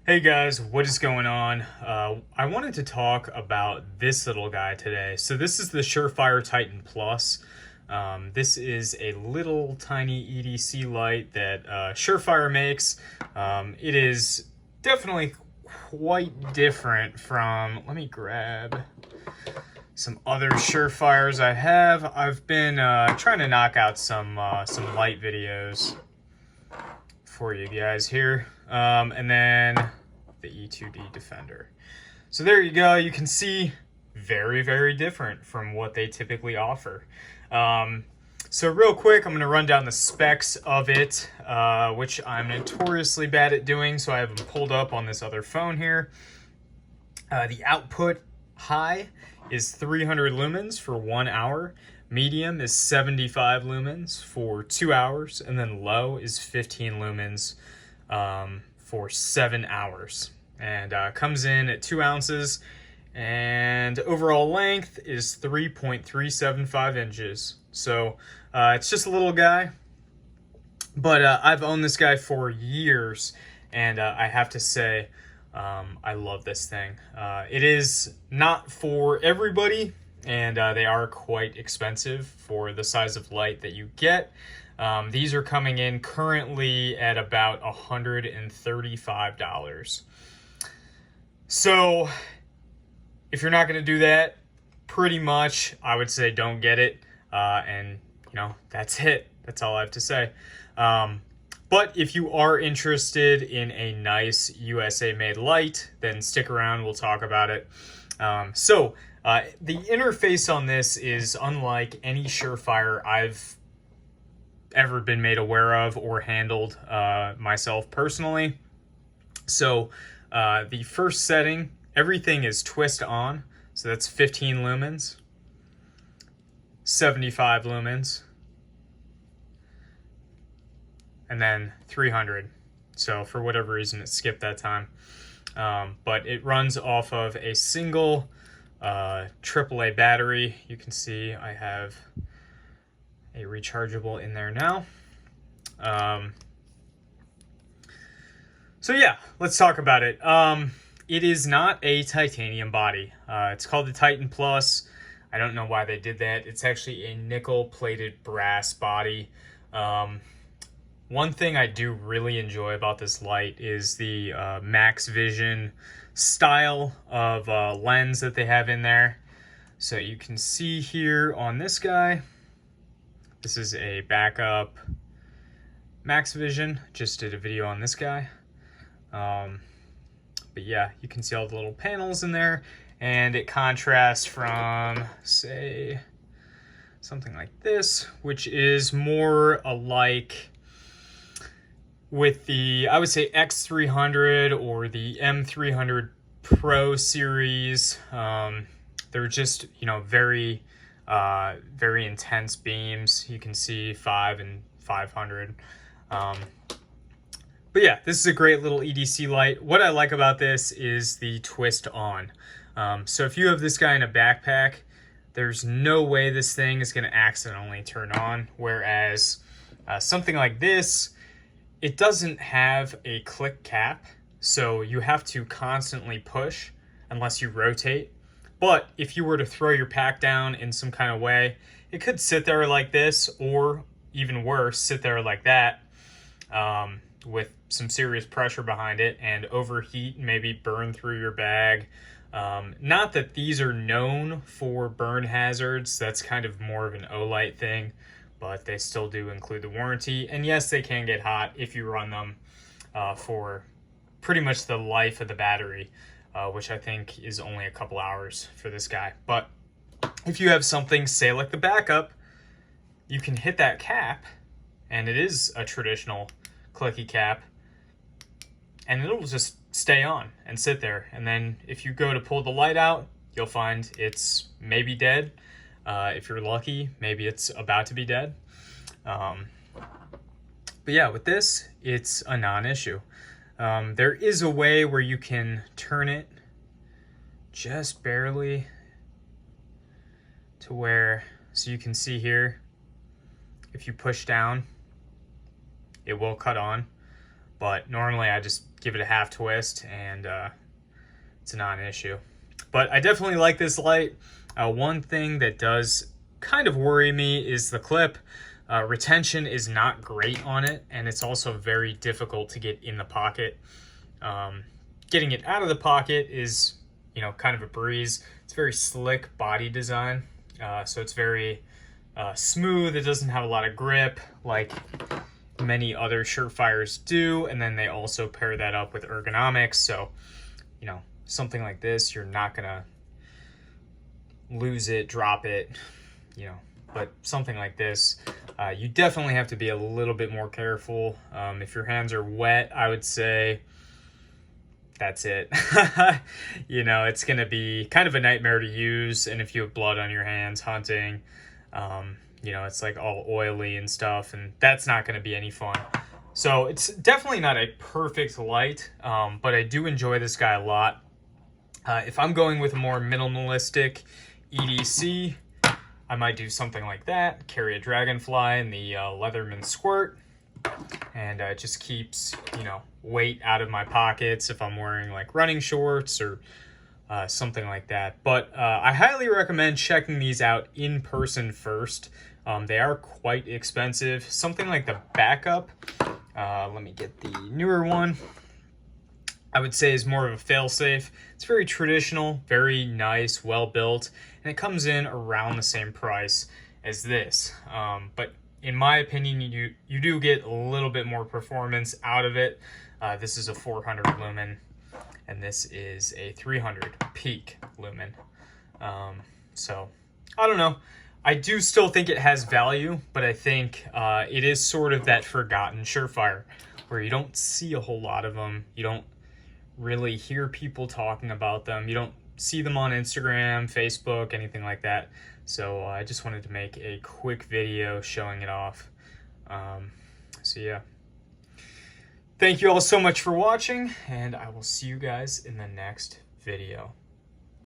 Hey guys, what is going on? I wanted to talk about this little guy today. So this is the Surefire Titan Plus. This is a little tiny EDC light that Surefire makes. It is definitely quite different from, let me grab some other Surefires I have. I've been trying to knock out some light videos for you guys here. And then the E2D Defender. So there you go. You can see very, very different from what they typically offer. So real quick, I'm going to run down the specs of it, which I'm notoriously bad at doing. So I have them pulled up on this other phone here. The output high is 300 lumens for 1 hour. Medium is 75 lumens for 2 hours, and then low is 15 lumens for 7 hours. And comes in at 2 ounces, and overall length is 3.375 inches. So it's just a little guy, but I've owned this guy for years, and I have to say, I love this thing. It is not for everybody, and they are quite expensive for the size of light that you get. These are coming in currently at about $135. So if you're not going to do that, pretty much I would say don't get it. And that's it. That's all I have to say. But if you are interested in a nice USA made light, then stick around. We'll talk about it. The interface on this is unlike any Surefire I've ever been made aware of or handled myself personally. So the first setting, everything is twist on. So that's 15 lumens, 75 lumens, and then 300. So for whatever reason, it skipped that time. But it runs off of a single AAA battery. You can see I have a rechargeable in there now. So yeah, let's talk about it. It is not a titanium body. It's called the Titan Plus. I don't know why they did that. It's actually a nickel-plated brass body. One thing I do really enjoy about this light is the Max Vision style of lens that they have in there. So you can see here on this guy, this is a backup Max Vision. Just did a video on this guy. But yeah, you can see all the little panels in there, and it contrasts from, say, something like this, which is more alike with the, I would say, X300 or the M300 Pro series. They're just, very, very intense beams. You can see 5 and 500. But yeah, this is a great little EDC light. What I like about this is the twist on. So if you have this guy in a backpack, there's no way this thing is going to accidentally turn on. Whereas something like this, it doesn't have a click cap. So you have to constantly push unless you rotate. But if you were to throw your pack down in some kind of way, it could sit there like this, or even worse, sit there like that. With some serious pressure behind it and overheat, maybe burn through your bag. Not that these are known for burn hazards. That's kind of more of an Olight thing, but they still do include the warranty. And yes, they can get hot if you run them for pretty much the life of the battery, which I think is only a couple hours for this guy. But if you have something, say like the backup, you can hit that cap, and it is a traditional clicky cap, and it'll just stay on and sit there. And then if you go to pull the light out, you'll find it's maybe dead. If you're lucky, maybe it's about to be dead. But yeah, with this, it's a non-issue. There is a way where you can turn it just barely to where, so you can see here, if you push down, it will cut on. But normally I just give it a half twist, and it's a non-issue. But I definitely like this light. One thing that does kind of worry me is the clip. Retention is not great on it, and it's also very difficult to get in the pocket. Getting it out of the pocket is, kind of a breeze. It's very slick body design, so it's very smooth. It doesn't have a lot of grip like many other Surefires do, and then they also pair that up with ergonomics, so something like this, you're not gonna lose it, drop it, but something like this, you definitely have to be a little bit more careful. If your hands are wet, I would say that's it. It's gonna be kind of a nightmare to use, and if you have blood on your hands hunting, it's like all oily and stuff, and that's not gonna be any fun. So it's definitely not a perfect light, but I do enjoy this guy a lot. If I'm going with a more minimalistic EDC, I might do something like that, carry a Dragonfly in the Leatherman Squirt, and it just keeps, weight out of my pockets if I'm wearing like running shorts or something like that. But I highly recommend checking these out in person first. They are quite expensive. Something like the backup, let me get the newer one, I would say is more of a fail-safe. It's very traditional, very nice, well built, and it comes in around the same price as this. But in my opinion, you do get a little bit more performance out of it. This is a 400 lumen, and this is a 300 peak lumen. So I don't know. I do still think it has value, but I think it is sort of that forgotten Surefire where you don't see a whole lot of them. You don't really hear people talking about them. You don't see them on Instagram, Facebook, anything like that. So I just wanted to make a quick video showing it off. So yeah. Thank you all so much for watching, and I will see you guys in the next video.